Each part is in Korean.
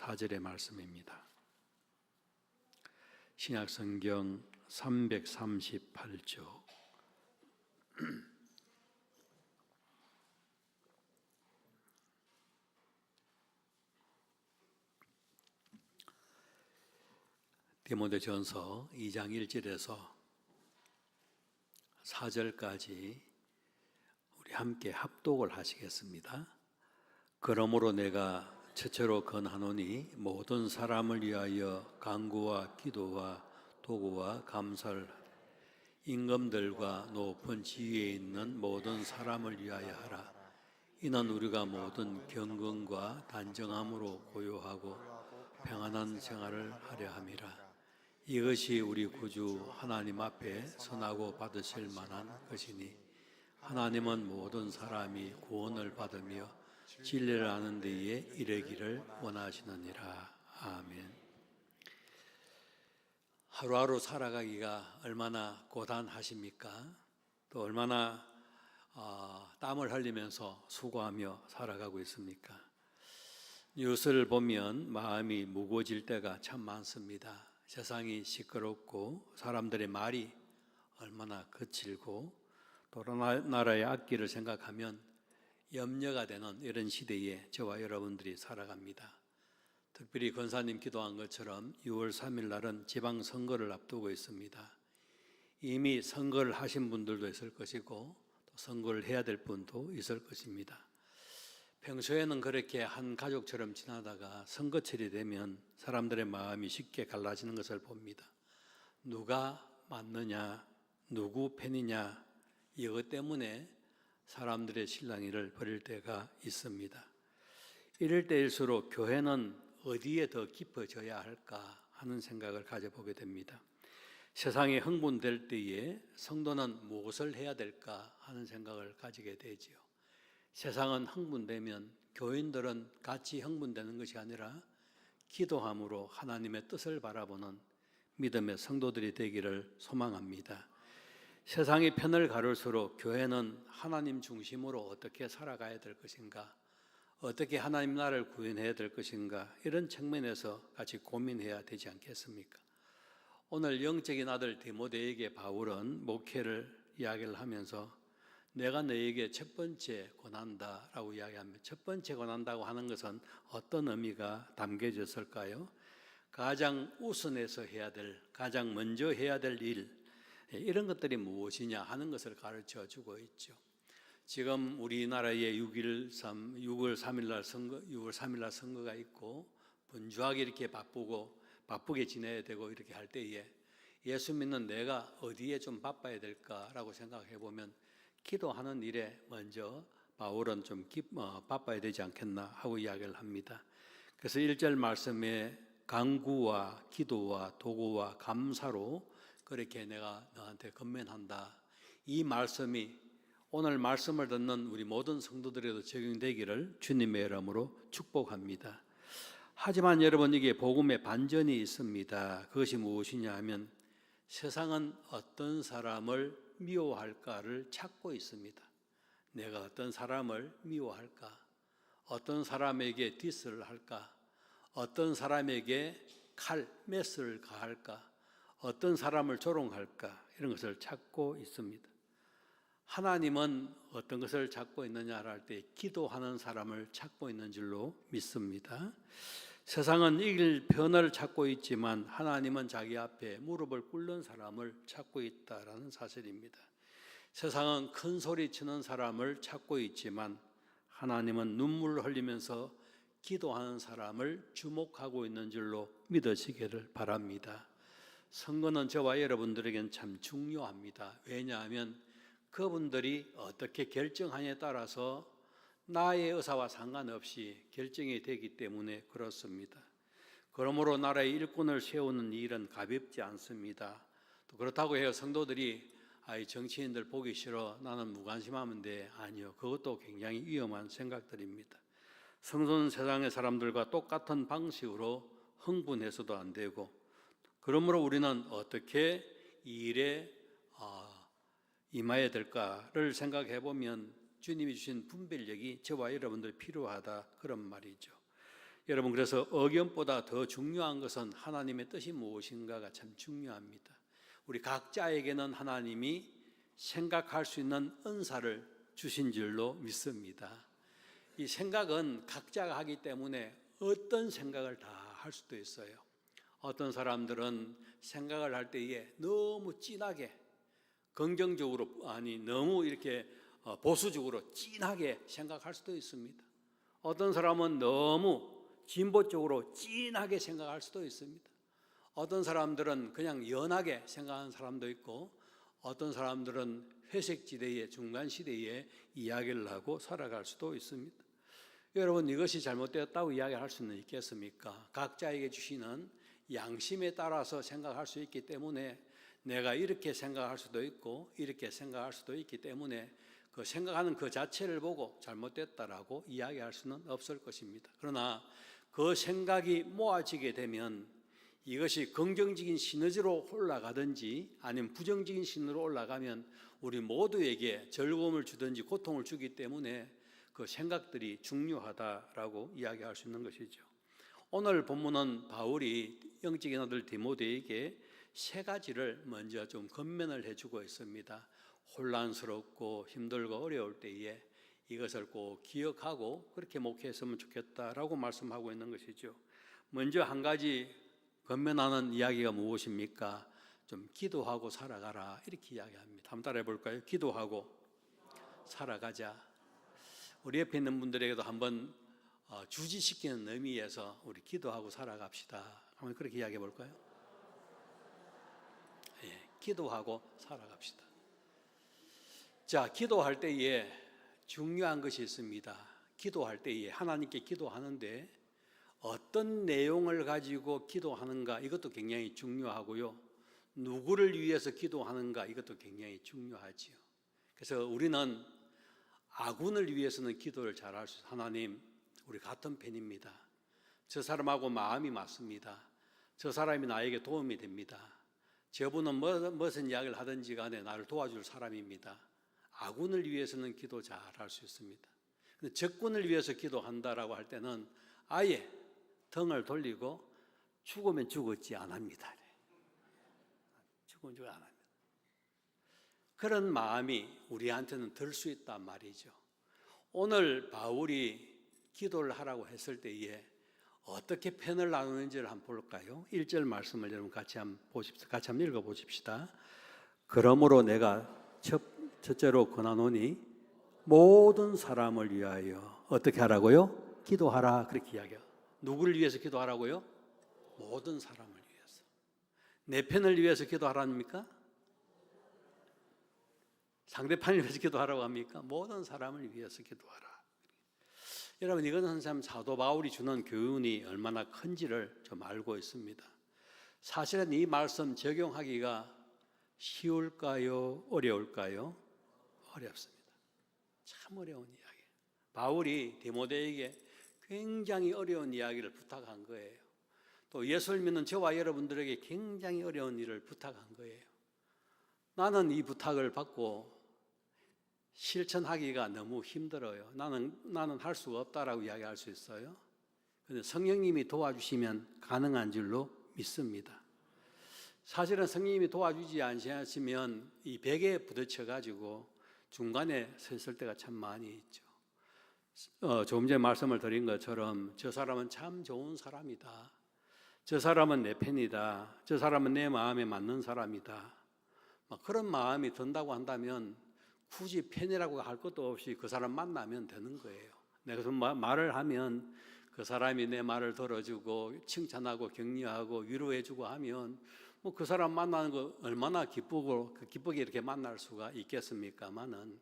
4절의 말씀입니다. 신약성경 338조 디모데전서 2장 1절에서 4절까지 우리 함께 합독을 하시겠습니다. 그러므로 내가 첫째로 건하노니 모든 사람을 위하여 간구와 기도와 도구와 감사를 임금들과 높은 지위에 있는 모든 사람을 위하여 하라. 이는 우리가 모든 경건과 단정함으로 고요하고 평안한 생활을 하려 함이라. 이것이 우리 구주 하나님 앞에 선하고 받으실 만한 것이니 하나님은 모든 사람이 구원을 받으며 진리를 아는 데에 이르기를 원하시느니라. 아멘. 하루하루 살아가기가 얼마나 고단하십니까? 또 얼마나 땀을 흘리면서 수고하며 살아가고 있습니까? 뉴스를 보면 마음이 무거워질 때가 참 많습니다. 세상이 시끄럽고 사람들의 말이 얼마나 거칠고 또 나라의 앞길을 생각하면 염려가 되는 이런 시대에 저와 여러분들이 살아갑니다. 특별히 권사님 기도한 것처럼 6월 3일 날은 지방선거를 앞두고 있습니다. 이미 선거를 하신 분들도 있을 것이고 또 선거를 해야 될 분도 있을 것입니다. 평소에는 그렇게 한 가족처럼 지나다가 선거철이 되면 사람들의 마음이 쉽게 갈라지는 것을 봅니다. 누가 맞느냐, 누구 편이냐, 이것 때문에 사람들의 실랑이를 벌일 때가 있습니다. 이럴 때일수록 교회는 어디에 더 깊어져야 할까 하는 생각을 가져보게 됩니다. 세상에 흥분될 때에 성도는 무엇을 해야 될까 하는 생각을 가지게 되지요. 세상은 흥분되면 교인들은 같이 흥분되는 것이 아니라 기도함으로 하나님의 뜻을 바라보는 믿음의 성도들이 되기를 소망합니다. 세상이 편을 가를수록 교회는 하나님 중심으로 어떻게 살아가야 될 것인가, 어떻게 하나님 나라를 구현해야 될 것인가, 이런 측면에서 같이 고민해야 되지 않겠습니까? 오늘 영적인 아들 디모데에게 바울은 목회를 이야기를 하면서 내가 너에게 첫 번째 권한다라고 이야기합니다. 첫 번째 권한다고 하는 것은 어떤 의미가 담겨졌을까요? 가장 우선해서 해야 될, 가장 먼저 해야 될 일, 이런 것들이 무엇이냐 하는 것을 가르쳐 주고 있죠. 지금 우리나라에 6월 3일 날 선거가 있고 분주하게 이렇게 바쁘게 지내야 되고 이렇게 할 때에 예수 믿는 내가 어디에 좀 바빠야 될까라고 생각해 보면 기도하는 일에 먼저 바울은 좀 바빠야 되지 않겠나 하고 이야기를 합니다. 그래서 1절 말씀에 간구와 기도와 도구와 감사로 그렇게 내가 너한테 건면한다. 이 말씀이 오늘 말씀을 듣는 우리 모든 성도들에도 적용되기를 주님의 이름으로 축복합니다. 하지만 여러분, 이게 복음의 반전이 있습니다. 그것이 무엇이냐 하면 세상은 어떤 사람을 미워할까를 찾고 있습니다. 내가 어떤 사람을 미워할까? 어떤 사람에게 디스를 할까? 어떤 사람에게 메스를 가할까? 어떤 사람을 조롱할까? 이런 것을 찾고 있습니다. 하나님은 어떤 것을 찾고 있느냐를 할 때 기도하는 사람을 찾고 있는 줄로 믿습니다. 세상은 이길 편을 찾고 있지만 하나님은 자기 앞에 무릎을 꿇는 사람을 찾고 있다라는 사실입니다. 세상은 큰 소리 치는 사람을 찾고 있지만 하나님은 눈물을 흘리면서 기도하는 사람을 주목하고 있는 줄로 믿으시기를 바랍니다. 선거는 저와 여러분들에겐 참 중요합니다. 왜냐하면 그분들이 어떻게 결정하냐에 따라서 나의 의사와 상관없이 결정이 되기 때문에 그렇습니다. 그러므로 나라의 일꾼을 세우는 일은 가볍지 않습니다. 또 그렇다고 해요 성도들이 정치인들 보기 싫어, 나는 무관심하면 돼. 아니요, 그것도 굉장히 위험한 생각들입니다. 성도는 세상의 사람들과 똑같은 방식으로 흥분해서도 안 되고, 그러므로 우리는 어떻게 이 일에 임해야 될까를 생각해 보면 주님이 주신 분별력이 저와 여러분들 필요하다, 그런 말이죠. 여러분, 그래서 의견보다 더 중요한 것은 하나님의 뜻이 무엇인가가 참 중요합니다. 우리 각자에게는 하나님이 생각할 수 있는 은사를 주신 줄로 믿습니다. 이 생각은 각자가 하기 때문에 어떤 생각을 다 할 수도 있어요. 어떤 사람들은 생각을 할 때에 너무 진하게 긍정적으로, 아니 너무 이렇게 보수적으로 진하게 생각할 수도 있습니다. 어떤 사람은 너무 진보 쪽으로 진하게 생각할 수도 있습니다. 어떤 사람들은 그냥 연하게 생각하는 사람도 있고, 어떤 사람들은 회색지대의 중간시대에 이야기를 하고 살아갈 수도 있습니다. 여러분, 이것이 잘못되었다고 이야기할 수는 있겠습니까? 각자에게 주시는 양심에 따라서 생각할 수 있기 때문에 내가 이렇게 생각할 수도 있고 이렇게 생각할 수도 있기 때문에 그 생각하는 그 자체를 보고 잘못됐다라고 이야기할 수는 없을 것입니다. 그러나 그 생각이 모아지게 되면 이것이 긍정적인 시너지로 올라가든지 아니면 부정적인 시너지로 올라가면 우리 모두에게 즐거움을 주든지 고통을 주기 때문에 그 생각들이 중요하다라고 이야기할 수 있는 것이죠. 오늘 본문은 바울이 영적인 아들 디모데에게 세 가지를 먼저 좀 권면을 해주고 있습니다. 혼란스럽고 힘들고 어려울 때에 이것을 꼭 기억하고 그렇게 목회했으면 좋겠다라고 말씀하고 있는 것이죠. 먼저 한 가지 권면하는 이야기가 무엇입니까? 좀 기도하고 살아가라, 이렇게 이야기합니다. 한번 따라해 볼까요? 기도하고 살아가자. 우리 옆에 있는 분들에게도 한번 주지시키는 의미에서 우리 기도하고 살아갑시다. 한번 그렇게 이야기해 볼까요? 예, 기도하고 살아갑시다. 자, 기도할 때에 중요한 것이 있습니다. 기도할 때에 하나님께 기도하는데 어떤 내용을 가지고 기도하는가, 이것도 굉장히 중요하고요. 누구를 위해서 기도하는가, 이것도 굉장히 중요하지요. 그래서 우리는 아군을 위해서는 기도를 잘할 수 있어요. 하나님, 우리 같은 편입니다. 저 사람하고 마음이 맞습니다. 저 사람이 나에게 도움이 됩니다. 저분은 무슨 이야기를 하든지 간에 나를 도와줄 사람입니다. 아군을 위해서는 기도 잘할 수 있습니다. 근데 적군을 위해서 기도한다라고 할 때는 아예 등을 돌리고 죽으면 죽었지 안 합니다. 죽으면 죽지 안 합니다. 그런 마음이 우리한테는 들 수 있단 말이죠. 오늘 바울이 기도를 하라고 했을 때에 어떻게 편을 나누는지를 한번 볼까요? 1절 말씀을 여러분 같이 한번 보십시오. 같이 한번 읽어보십시다. 그러므로 내가 첫째로 권하노니 모든 사람을 위하여 어떻게 하라고요? 기도하라, 그렇게 이야기해요. 누구를 위해서 기도하라고요? 모든 사람을 위해서. 내 편을 위해서 기도하라입니까? 상대편을 위해서 기도하라고 합니까? 모든 사람을 위해서 기도하라. 여러분, 이것은 참 사도 바울이 주는 교훈이 얼마나 큰지를 좀 알고 있습니다. 사실은 이 말씀 적용하기가 쉬울까요? 어려울까요? 어렵습니다. 참 어려운 이야기. 바울이 디모데에게 굉장히 어려운 이야기를 부탁한 거예요. 또 예수를 믿는 저와 여러분들에게 굉장히 어려운 일을 부탁한 거예요. 나는 이 부탁을 받고 실천하기가 너무 힘들어요. 나는 할 수가 없다라고 이야기할 수 있어요. 그런데 성령님이 도와주시면 가능한 줄로 믿습니다. 사실은 성령님이 도와주지 않으시면 이 벽에 부딪혀 가지고 중간에 서 있을 때가 참 많이 있죠. 조금 전에 말씀을 드린 것처럼 저 사람은 참 좋은 사람이다. 저 사람은 내 편이다. 저 사람은 내 마음에 맞는 사람이다. 그런 마음이 든다고 한다면 굳이 편이라고 할 것도 없이 그 사람 만나면 되는 거예요. 내가 말을 하면 그 사람이 내 말을 들어주고 칭찬하고 격려하고 위로해주고 하면 그 사람 만나는 거 얼마나 기쁘게 이렇게 만날 수가 있겠습니까마는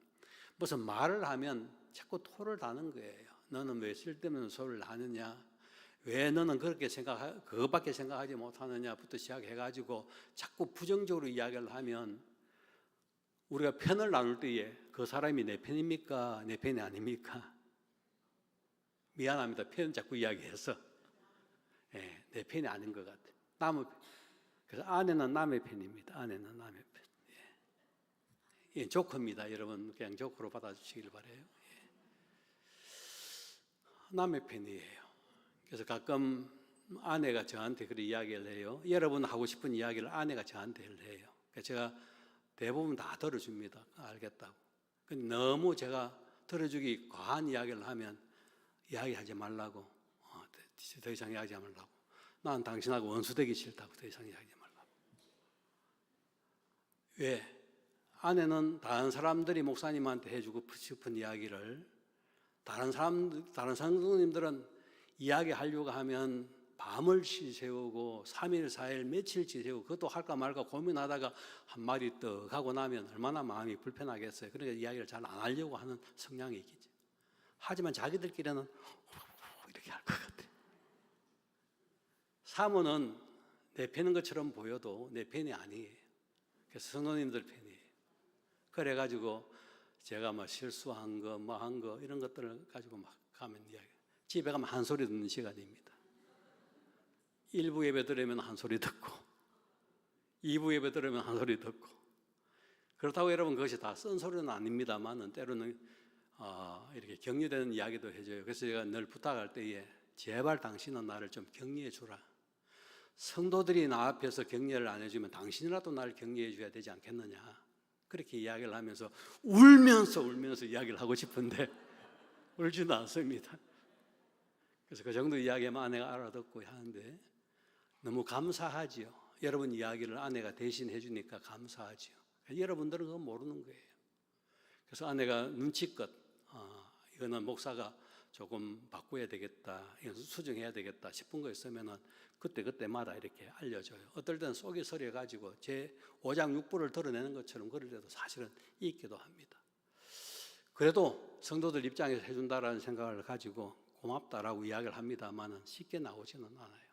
무슨 말을 하면 자꾸 토를 다는 거예요. 너는 왜 쓸데없는 소리를 하느냐? 왜 너는 그것밖에 생각하지 못하느냐부터 시작해가지고 자꾸 부정적으로 이야기를 하면 우리가 편을 나눌 때에 그 사람이 내 편입니까? 내 편이 아닙니까? 미안합니다. 편 자꾸 이야기해서 내 편이 아닌 것 같아요. 그래서 아내는 남의 편입니다. 아내는 남의 편. 예, 조커입니다. 여러분 그냥 조커로 받아주시길 바라요. 남의 편이에요. 그래서 가끔 아내가 저한테 그런 이야기를 해요. 여러분 하고 싶은 이야기를 아내가 저한테 해요. 그래서 제가 대부분 다 들어줍니다. 알겠다고. 너무 제가 들어주기 과한 이야기를 하면 이야기하지 말라고, 더 이상 이야기하지 말라고, 난 당신하고 원수되기 싫다고, 더 이상 이야기하지 말라고. 왜? 아내는 다른 사람들이 목사님한테 해주고 싶은 이야기를 다른 성도님들은 이야기하려고 하면 밤을 지새우고 3일, 4일, 며칠 지새우고 그것도 할까 말까 고민하다가 한마디 떡 하고 나면 얼마나 마음이 불편하겠어요. 그러니까 이야기를 잘 안 하려고 하는 성향이 있겠죠. 하지만 자기들끼리는 이렇게 할 것 같아요. 사모는 내 편인 것처럼 보여도 내 편이 아니에요. 그래서 성도님들 편이에요. 그래가지고 제가 막 실수한 거, 뭐 한 거 이런 것들을 가지고 막 가면 이야기. 집에 가면 한 소리 듣는 시간입니다. 1부 예배 들으면 한 소리 듣고 2부 예배 들으면 한 소리 듣고 그렇다고 여러분 그것이 다 쓴소리는 아닙니다만 때로는 이렇게 격려되는 이야기도 해줘요. 그래서 제가 늘 부탁할 때에 제발 당신은 나를 좀 격려해 주라. 성도들이 나 앞에서 격려를 안 해주면 당신이라도 나를 격려해 줘야 되지 않겠느냐. 그렇게 이야기를 하면서 울면서 이야기를 하고 싶은데 울지는 않습니다. 그래서 그 정도 이야기하면 아내가 알아듣고 하는데 너무 감사하지요. 여러분 이야기를 아내가 대신 해주니까 감사하지요. 여러분들은 그건 모르는 거예요. 그래서 아내가 눈치껏 이거는 목사가 조금 바꿔야 되겠다, 이건 수정해야 되겠다 싶은 거 있으면은 그때마다 이렇게 알려줘요. 어떨 때는 속이 서려가지고 제 오장육부를 드러내는 것처럼 그럴 때도 사실은 있기도 합니다. 그래도 성도들 입장에서 해준다라는 생각을 가지고 고맙다라고 이야기를 합니다만은 쉽게 나오지는 않아요.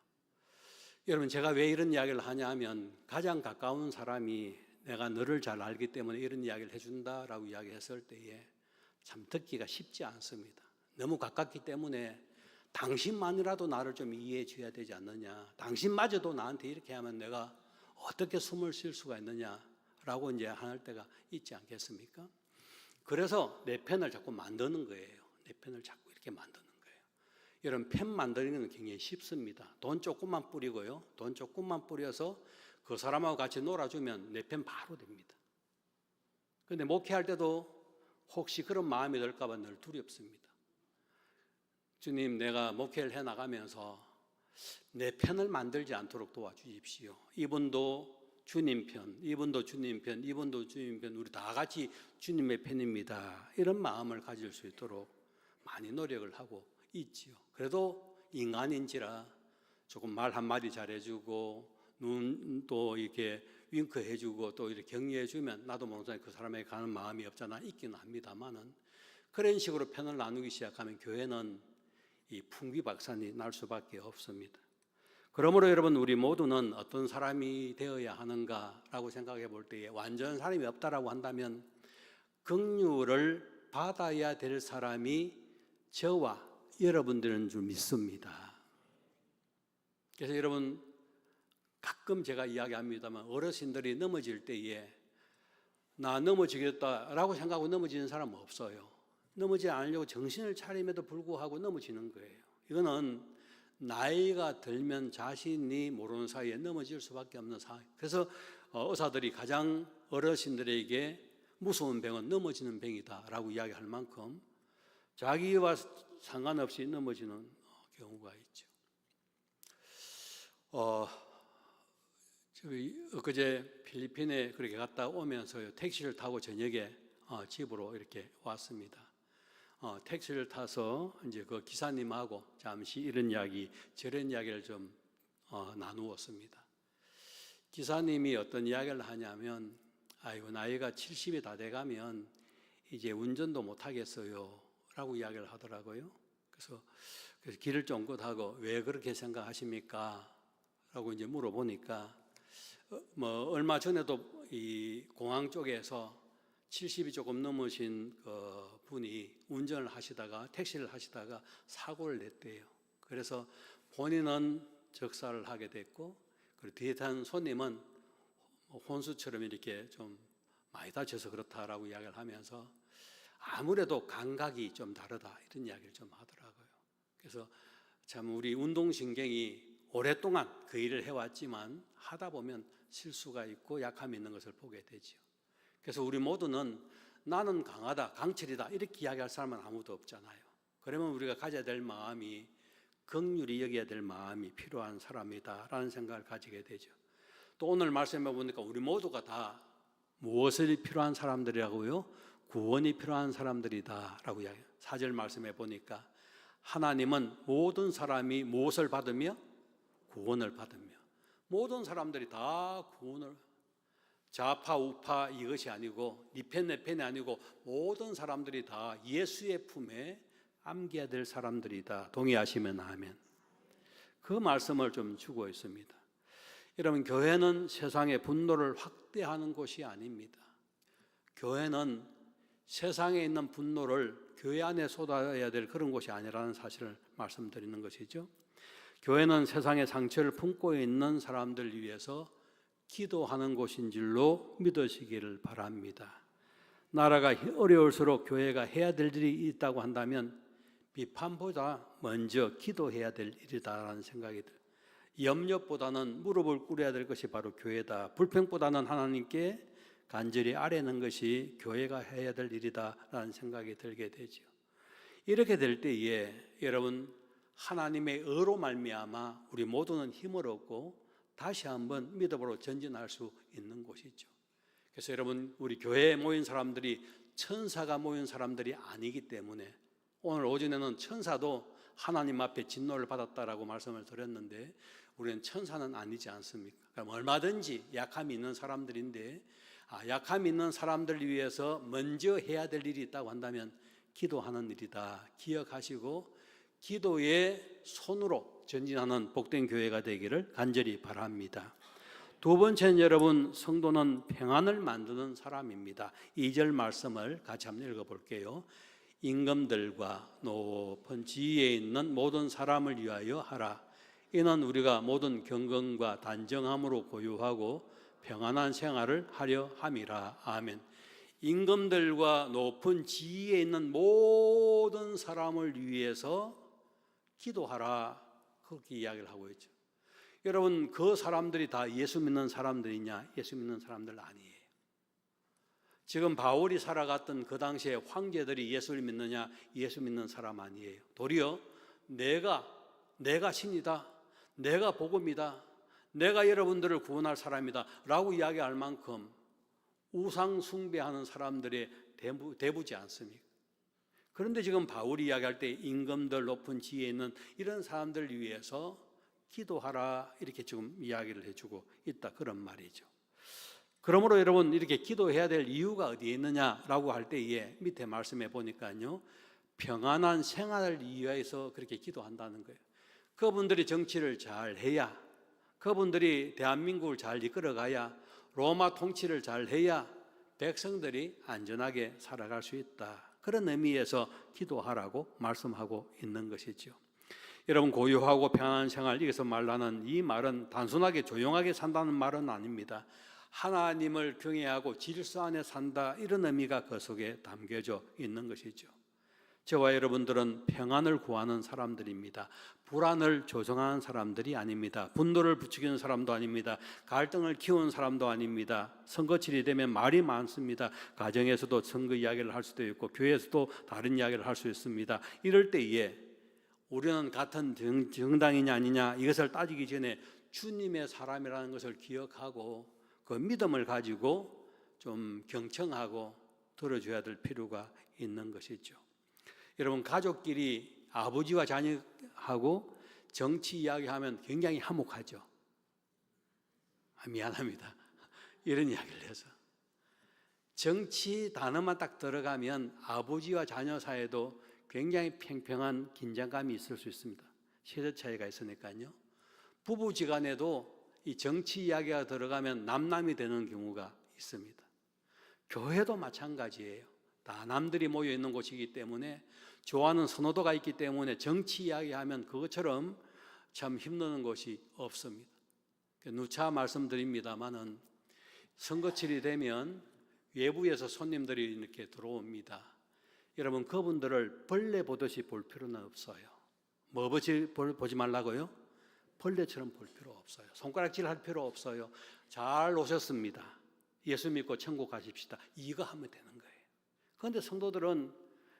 여러분 제가 왜 이런 이야기를 하냐 하면 가장 가까운 사람이 내가 너를 잘 알기 때문에 이런 이야기를 해준다라고 이야기했을 때에 참 듣기가 쉽지 않습니다. 너무 가깝기 때문에 당신만이라도 나를 좀 이해해 줘야 되지 않느냐, 당신마저도 나한테 이렇게 하면 내가 어떻게 숨을 쉴 수가 있느냐라고 이제 할 때가 있지 않겠습니까? 그래서 내 편을 자꾸 만드는 거예요. 내 편을 자꾸 이렇게 만드는 거예요. 여러분 편 만드는 건 굉장히 쉽습니다. 돈 조금만 뿌리고요, 돈 조금만 뿌려서 그 사람하고 같이 놀아주면 내 편 바로 됩니다. 그런데 목회할 때도 혹시 그런 마음이 들까 봐 늘 두렵습니다. 주님, 내가 목회를 해나가면서 내 편을 만들지 않도록 도와주십시오. 이분도 주님 편, 이분도 주님 편, 이분도 주님 편, 우리 다 같이 주님의 편입니다. 이런 마음을 가질 수 있도록 많이 노력을 하고 있지요. 그래도 인간인지라 조금 말 한마디 잘해주고 눈도 이렇게 윙크해주고 또 이렇게 격려해주면 나도 모르는 그 사람에게 가는 마음이 없잖아 있기는 합니다만은 그런 식으로 편을 나누기 시작하면 교회는 이 풍비박산이 날 수밖에 없습니다. 그러므로 여러분 우리 모두는 어떤 사람이 되어야 하는가라고 생각해 볼 때에 완전한 사람이 없다라고 한다면 긍휼을 받아야 될 사람이 저와 여러분들인 줄 믿습니다. 그래서 여러분 가끔 제가 이야기합니다만 어르신들이 넘어질 때에 나 넘어지겠다라고 생각하고 넘어지는 사람은 없어요. 넘어지지 않으려고 정신을 차림에도 불구하고 넘어지는 거예요. 이거는 나이가 들면 자신이 모르는 사이에 넘어질 수밖에 없는 상황. 그래서 의사들이 가장 어르신들에게 무서운 병은 넘어지는 병이다라고 이야기할 만큼 자기와 상관없이 넘어지는 경우가 있죠. 엊그제 필리핀에 그렇게 갔다 오면서 택시를 타고 저녁에 집으로 이렇게 왔습니다. 택시를 타서 이제 그 기사님하고 잠시 이런 이야기, 저런 이야기를 좀 나누었습니다. 기사님이 어떤 이야기를 하냐면, 아이고 나이가 70이 다 돼가면 이제 운전도 못 하겠어요 라고 이야기를 하더라고요. 그래서 길을 쫑긋하고 왜 그렇게 생각하십니까? 라고 이제 물어보니까 얼마 전에도 이 공항 쪽에서 70이 조금 넘으신 그 분이 운전을 하시다가 택시를 하시다가 사고를 냈대요. 그래서 본인은 적사를 하게 됐고 그리고 뒤에 탄 손님은 혼수처럼 이렇게 좀 많이 다쳐서 그렇다라고 이야기를 하면서 아무래도 감각이 좀 다르다 이런 이야기를 좀 하더라고요. 그래서 참 우리 운동신경이 오랫동안 그 일을 해왔지만 하다 보면 실수가 있고 약함이 있는 것을 보게 되죠. 그래서 우리 모두는 나는 강하다, 강철이다 이렇게 이야기할 사람은 아무도 없잖아요. 그러면 우리가 가져야 될 마음이 긍휼히 여겨야 될 마음이 필요한 사람이다라는 생각을 가지게 되죠. 또 오늘 말씀해 보니까 우리 모두가 다 무엇이 필요한 사람들이라고요? 구원이 필요한 사람들이다라고 이야기해요. 4절 말씀해 보니까 하나님은 모든 사람이 무엇을 받으며? 구원을 받으며. 모든 사람들이 다 구원을, 좌파 우파 이것이 아니고 니 편 내 편이 아니고 모든 사람들이 다 예수의 품에 안겨야 될 사람들이다. 동의하시면 아멘. 그 말씀을 좀 주고 있습니다. 여러분, 교회는 세상의 분노를 확대하는 곳이 아닙니다. 교회는 세상에 있는 분노를 교회 안에 쏟아야 될 그런 곳이 아니라는 사실을 말씀드리는 것이죠. 교회는 세상의 상처를 품고 있는 사람들 위해서 기도하는 곳인 줄로 믿으시기를 바랍니다. 나라가 어려울수록 교회가 해야 될 일이 있다고 한다면 비판보다 먼저 기도해야 될 일이다라는 생각이 들어요. 염려보다는 무릎을 꿇어야 될 것이 바로 교회다. 불평보다는 하나님께 간절히 아뢰는 것이 교회가 해야 될 일이다라는 생각이 들게 되죠. 이렇게 될 때에 여러분, 하나님의 의로 말미암아 우리 모두는 힘을 얻고 다시 한번 믿음으로 전진할 수 있는 곳이죠. 그래서 여러분, 우리 교회에 모인 사람들이 천사가 모인 사람들이 아니기 때문에 오늘 오전에는 천사도 하나님 앞에 진노를 받았다라고 말씀을 드렸는데 우리는 천사는 아니지 않습니까? 그럼 얼마든지 약함이 있는 사람들인데 약함이 있는 사람들을 위해서 먼저 해야 될 일이 있다고 한다면 기도하는 일이다. 기억하시고 기도의 손으로 전진하는 복된 교회가 되기를 간절히 바랍니다. 두 번째는 여러분, 성도는 평안을 만드는 사람입니다. 2절 말씀을 같이 한번 읽어볼게요. 임금들과 높은 지위에 있는 모든 사람을 위하여 하라. 이는 우리가 모든 경건과 단정함으로 고유하고 평안한 생활을 하려 함이라. 아멘. 임금들과 높은 지위에 있는 모든 사람을 위해서 기도하라. 그렇게 이야기를 하고 있죠. 여러분, 그 사람들이 다 예수 믿는 사람들이냐? 예수 믿는 사람들 아니에요. 지금 바울이 살아갔던 그 당시에 황제들이 예수를 믿느냐? 예수 믿는 사람 아니에요. 도리어 내가 신이다, 내가 복음이다, 내가 여러분들을 구원할 사람이다 라고 이야기할 만큼 우상 숭배하는 사람들의 대부지 않습니까? 그런데 지금 바울이 이야기할 때 임금들, 높은 지위에 있는 이런 사람들 위해서 기도하라 이렇게 지금 이야기를 해주고 있다, 그런 말이죠. 그러므로 여러분, 이렇게 기도해야 될 이유가 어디에 있느냐라고 할 때에 밑에 말씀해 보니까요, 평안한 생활을 위해서 그렇게 기도한다는 거예요. 그분들이 정치를 잘 해야, 그분들이 대한민국을 잘 이끌어가야, 로마 통치를 잘 해야 백성들이 안전하게 살아갈 수 있다. 그런 의미에서 기도하라고 말씀하고 있는 것이죠. 여러분, 고요하고 평안한 생활, 여기서 말하는 이 말은 단순하게 조용하게 산다는 말은 아닙니다. 하나님을 경외하고 질서 안에 산다, 이런 의미가 그 속에 담겨져 있는 것이죠. 저와 여러분들은 평안을 구하는 사람들입니다. 불안을 조성하는 사람들이 아닙니다. 분노를 부추기는 사람도 아닙니다. 갈등을 키우는 사람도 아닙니다. 선거철이 되면 말이 많습니다. 가정에서도 선거 이야기를 할 수도 있고 교회에서도 다른 이야기를 할 수 있습니다. 이럴 때에 우리는 같은 정당이냐 아니냐 이것을 따지기 전에 주님의 사람이라는 것을 기억하고 그 믿음을 가지고 좀 경청하고 들어줘야 될 필요가 있는 것이죠. 여러분, 가족끼리 아버지와 자녀하고 정치 이야기하면 굉장히 화목하죠. 미안합니다. 이런 이야기를 해서. 정치 단어만 딱 들어가면 아버지와 자녀 사이에도 굉장히 팽팽한 긴장감이 있을 수 있습니다. 세대 차이가 있으니까요. 부부지간에도 이 정치 이야기가 들어가면 남남이 되는 경우가 있습니다. 교회도 마찬가지예요. 다 남들이 모여 있는 곳이기 때문에 좋아하는 선호도가 있기 때문에 정치 이야기하면 그것처럼 참 힘드는 것이 없습니다. 누차 말씀드립니다마는 선거철이 되면 외부에서 손님들이 이렇게 들어옵니다. 여러분, 그분들을 벌레 보듯이 볼 필요는 없어요. 뭐 보지 말라고요? 벌레처럼 볼 필요 없어요. 손가락질 할 필요 없어요. 잘 오셨습니다. 예수 믿고 천국 가십시다. 이거 하면 되는 거예요. 그런데 성도들은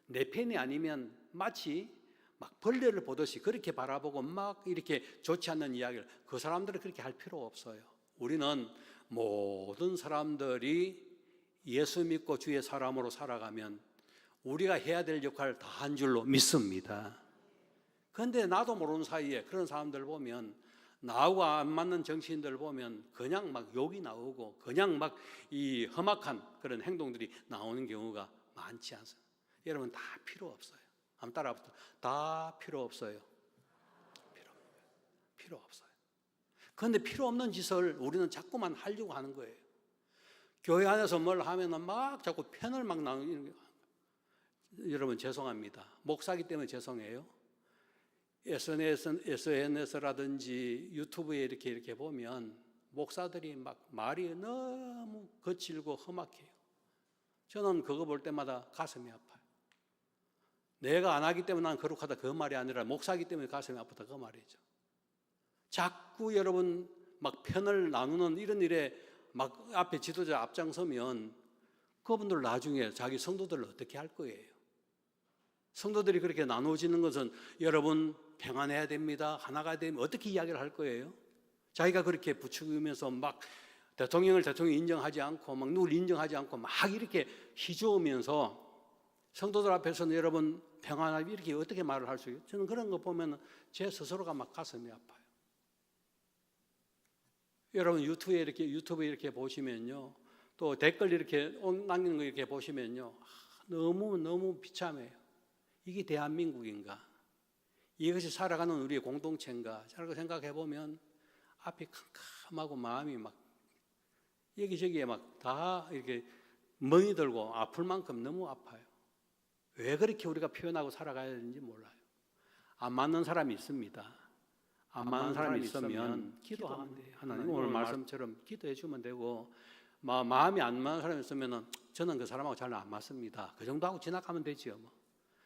내 편이 아니면 마치 막 벌레를 보듯이 그렇게 바라보고 막 이렇게 좋지 않는 이야기를, 그 사람들은 그렇게 할 필요 없어요. 우리는 모든 사람들이 예수 믿고 주의 사람으로 살아가면 우리가 해야 될 역할을 다 한 줄로 믿습니다. 그런데 나도 모르는 사이에 그런 사람들 보면, 나하고 안 맞는 정치인들 보면 그냥 막 욕이 나오고 그냥 막 이 험악한 그런 행동들이 나오는 경우가 많지 않습니다. 여러분, 다 필요 없어요. 한번 따라합시다. 다 필요 없어요. 필요 없어요. 그런데 필요 없는 짓을 우리는 자꾸만 하려고 하는 거예요. 교회 안에서 뭘 하면은 막 자꾸 편을 막 나누는 게, 여러분 죄송합니다. 목사기 때문에 죄송해요. SNS라든지 유튜브에 이렇게 보면 목사들이 막 말이 너무 거칠고 험악해요. 저는 그거 볼 때마다 가슴이 아파요. 내가 안 하기 때문에 난 거룩하다 그 말이 아니라 목사기 때문에 가슴이 아프다 그 말이죠. 자꾸 여러분 막 편을 나누는 이런 일에 막 앞에 지도자 앞장서면 그분들 나중에 자기 성도들을 어떻게 할 거예요? 성도들이 그렇게 나누어지는 것은 여러분 평안해야 됩니다, 하나가 되면 어떻게 이야기를 할 거예요? 자기가 그렇게 부추기면서 막 대통령 인정하지 않고 막 누굴 인정하지 않고 막 이렇게 휘저으면서 성도들 앞에서는 여러분 평안하게 이렇게 어떻게 말을 할 수 있어요? 저는 그런 거 보면 제 스스로가 막 가슴이 아파요. 여러분 유튜브에 이렇게 보시면요, 또 댓글 이렇게 남기는 거 이렇게 보시면요, 너무 비참해요. 이게 대한민국인가? 이것이 살아가는 우리의 공동체인가? 저렇게 생각해 보면 앞이 캄캄하고 마음이 막 여기저기에 막 다 이렇게 멍이 들고 아플 만큼 너무 아파요. 왜 그렇게 우리가 표현하고 살아가야 되는지 몰라요. 안 맞는 사람이 있습니다. 안 맞는 사람이 있으면 기도하면 돼요. 하나님 오늘 말씀처럼 기도해 주면 되고, 마음이 안 맞는 사람이 있으면 저는 그 사람하고 잘 안 맞습니다, 그 정도 하고 지나가면 되지요 뭐.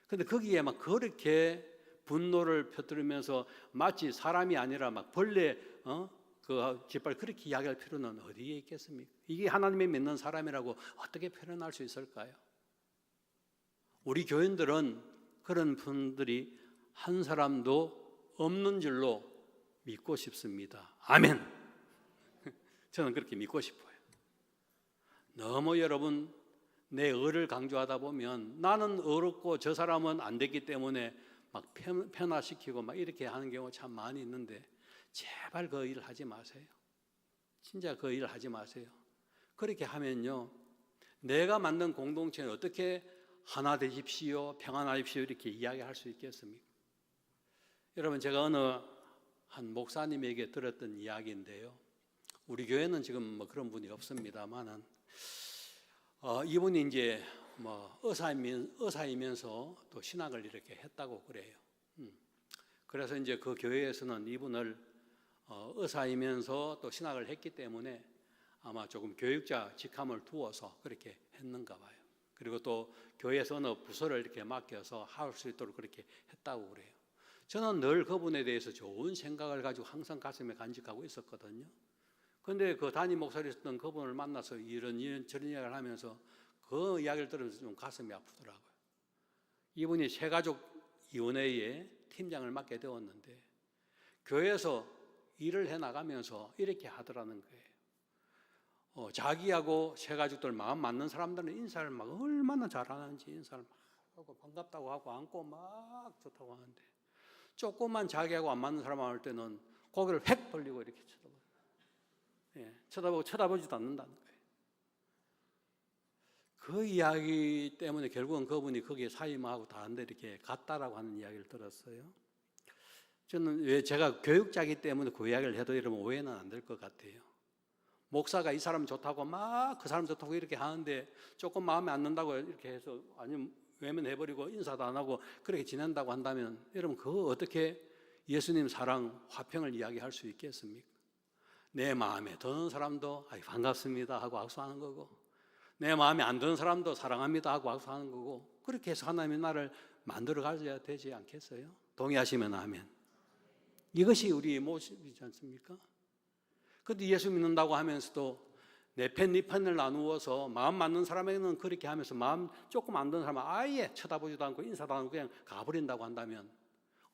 근데 거기에 막 그렇게 분노를 펴뜨리면서 마치 사람이 아니라 막 벌레 그 깃발 그렇게 이야기할 필요는 어디에 있겠습니까? 이게 하나님의 믿는 사람이라고 어떻게 표현할 수 있을까요? 우리 교인들은 그런 분들이 한 사람도 없는 줄로 믿고 싶습니다. 아멘. 저는 그렇게 믿고 싶어요. 너무 여러분 내 의를 강조하다 보면 나는 어렵고 저 사람은 안 됐기 때문에 막 편화시키고 막 이렇게 하는 경우가 참 많이 있는데, 제발 그 일을 하지 마세요. 진짜 그 일을 하지 마세요. 그렇게 하면요, 내가 만든 공동체는 어떻게 하나 되십시오, 평안하십시오 이렇게 이야기할 수 있겠습니까? 여러분, 제가 어느 한 목사님에게 들었던 이야기인데요, 우리 교회는 지금 뭐 그런 분이 없습니다만은 이분이 이제 뭐 의사이면서 또 신학을 이렇게 했다고 그래요. 그래서 이제 그 교회에서는 이분을 의사이면서 또 신학을 했기 때문에 아마 조금 교육자 직함을 두어서 그렇게 했는가 봐요. 그리고 또 교회에서 어느 부서를 이렇게 맡겨서 할 수 있도록 그렇게 했다고 그래요. 저는 늘 그분에 대해서 좋은 생각을 가지고 항상 가슴에 간직하고 있었거든요. 그런데 그 담임 목사였던 그분을 만나서 이런 저런 이야기를 하면서 그 이야기를 들으면서 좀 가슴이 아프더라고요. 이분이 새가족위원회의 팀장을 맡게 되었는데 교회에서 일을 해나가면서 이렇게 하더라는 거예요. 자기하고 새가족들 마음 맞는 사람들은 인사를 막 얼마나 잘하는지 인사를 막 하고 반갑다고 하고 안고 막 좋다고 하는데, 조금만 자기하고 안 맞는 사람 할 때는 고개를 획 벌리고 이렇게 쳐다보지도 않는다는 거예요. 그 이야기 때문에 결국은 그분이 거기에 사임하고 다른 데 이렇게 갔다라고 하는 이야기를 들었어요. 저는 왜 제가 교육자이기 때문에 그 이야기를 해도 여러분 오해는 안 될 것 같아요. 목사가 이 사람 좋다고 막 그 사람 좋다고 이렇게 하는데 조금 마음에 안 든다고 이렇게 해서 아니면 외면해버리고 인사도 안 하고 그렇게 지낸다고 한다면 여러분 그거 어떻게 예수님 사랑 화평을 이야기할 수 있겠습니까? 내 마음에 드는 사람도 반갑습니다 하고 악수하는 거고, 내 마음에 안 드는 사람도 사랑합니다 하고 악수하는 거고, 그렇게 해서 하나님이 나를 만들어 가셔야 되지 않겠어요? 동의하시면 아멘. 이것이 우리의 모습이지 않습니까? 그런데 예수 믿는다고 하면서도 내 편, 네 편을 나누어서 마음 맞는 사람에게는 그렇게 하면서 마음 조금 안 드는 사람은 아예 쳐다보지도 않고 인사도 안 하고 그냥 가버린다고 한다면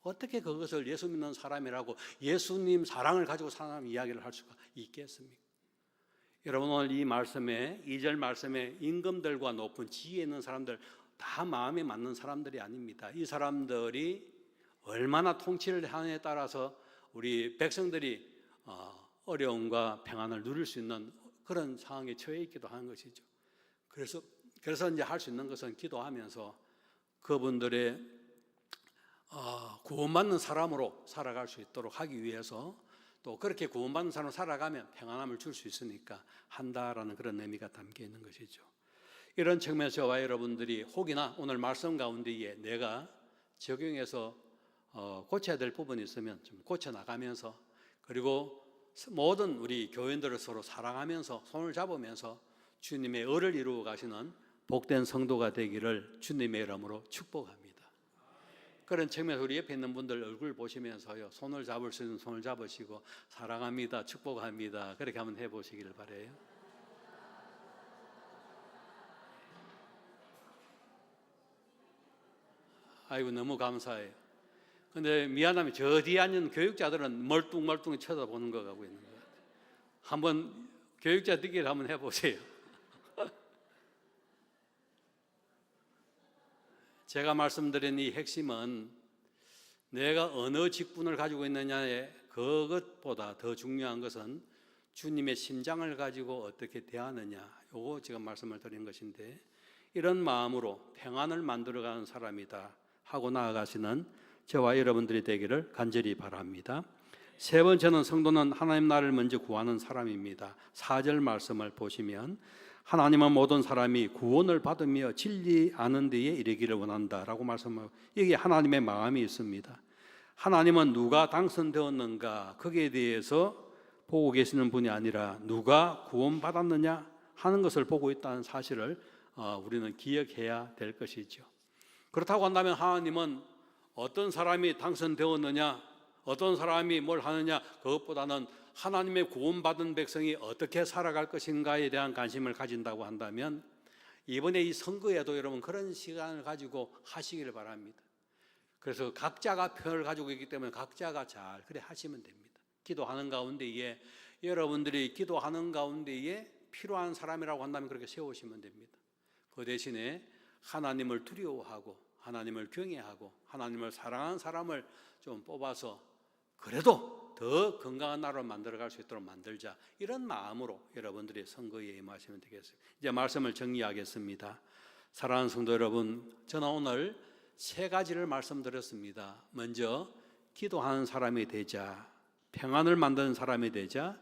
어떻게 그것을 예수 믿는 사람이라고 예수님 사랑을 가지고 사는 이야기를 할 수가 있겠습니까? 여러분, 오늘 이 말씀에 2절 말씀에 임금들과 높은 지위에 있는 사람들 다 마음에 맞는 사람들이 아닙니다. 이 사람들이 얼마나 통치를 하느냐에 따라서 우리 백성들이 어려움과 평안을 누릴 수 있는 그런 상황에 처해 있기도 하는 것이죠. 그래서 이제 할 수 있는 것은 기도하면서 그분들의 구원받는 사람으로 살아갈 수 있도록 하기 위해서 또 그렇게 구원받는 사람으로 살아가면 평안함을 줄 수 있으니까 한다라는 그런 의미가 담겨 있는 것이죠. 이런 측면에서 저와 여러분들이 혹이나 오늘 말씀 가운데에 내가 적용해서 고쳐야 될 부분이 있으면 좀 고쳐나가면서 그리고 모든 우리 교인들을 서로 사랑하면서 손을 잡으면서 주님의 의를 이루어 가시는 복된 성도가 되기를 주님의 이름으로 축복합니다. 그런 측면에서 우리 옆에 있는 분들 얼굴 보시면서요, 손을 잡을 수 있는 손을 잡으시고 사랑합니다, 축복합니다, 그렇게 한번 해보시기를 바라요. 아이고, 너무 감사해요. 근데 미안하면 저 뒤에 앉은 교육자들은 멀뚱멀뚱 쳐다보는 거 가고 있는 것 같아요. 한번 교육자들끼리 한번 해보세요. 제가 말씀드린 이 핵심은 내가 어느 직분을 가지고 있느냐에 그것보다 더 중요한 것은 주님의 심장을 가지고 어떻게 대하느냐, 요거 지금 말씀을 드린 것인데 이런 마음으로 평안을 만들어가는 사람이다 하고 나아가시는 저와 여러분들이 되기를 간절히 바랍니다. 세 번째는 성도는 하나님 나라를 먼저 구하는 사람입니다. 4절 말씀을 보시면 하나님은 모든 사람이 구원을 받으며 진리 아는 데에 이르기를 원한다라고 말씀하고 여기에 하나님의 마음이 있습니다. 하나님은 누가 당선되었는가 거기에 대해서 보고 계시는 분이 아니라 누가 구원받았느냐 하는 것을 보고 있다는 사실을 우리는 기억해야 될 것이죠. 그렇다고 한다면 하나님은 어떤 사람이 당선되었느냐, 어떤 사람이 뭘 하느냐, 그것보다는 하나님의 구원받은 백성이 어떻게 살아갈 것인가에 대한 관심을 가진다고 한다면 이번에 이 선거에도 여러분 그런 시간을 가지고 하시기를 바랍니다. 그래서 각자가 표를 가지고 있기 때문에 각자가 잘 그래 하시면 됩니다. 기도하는 가운데에 여러분들이 기도하는 가운데에 필요한 사람이라고 한다면 그렇게 세우시면 됩니다. 그 대신에 하나님을 두려워하고 하나님을 경외하고 하나님을 사랑하는 사람을 좀 뽑아서 그래도 더 건강한 나라로 만들어갈 수 있도록 만들자, 이런 마음으로 여러분들이 선거에 임하시면 되겠습니다. 이제 말씀을 정리하겠습니다. 사랑하는 성도 여러분, 저는 오늘 세 가지를 말씀드렸습니다. 먼저 기도하는 사람이 되자, 평안을 만드는 사람이 되자,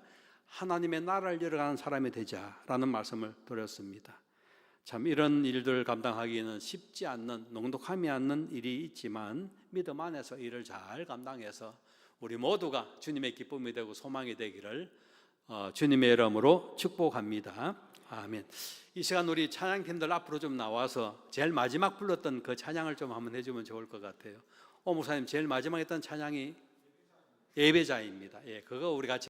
하나님의 나라를 열어가는 사람이 되자라는 말씀을 드렸습니다. 참 이런 일들을 감당하기에는 쉽지 않는, 넉넉함이 않는 일이 있지만 믿음 안에서 이를 잘 감당해서 우리 모두가 주님의 기쁨이 되고 소망이 되기를 주님의 이름으로 축복합니다. 아멘. 이 시간 우리 찬양팀들 앞으로 좀 나와서 제일 마지막 불렀던 그 찬양을 좀 한번 해주면 좋을 것 같아요. 오 목사님, 제일 마지막에 했던 찬양이 예배자입니다. 예, 그거 우리 같이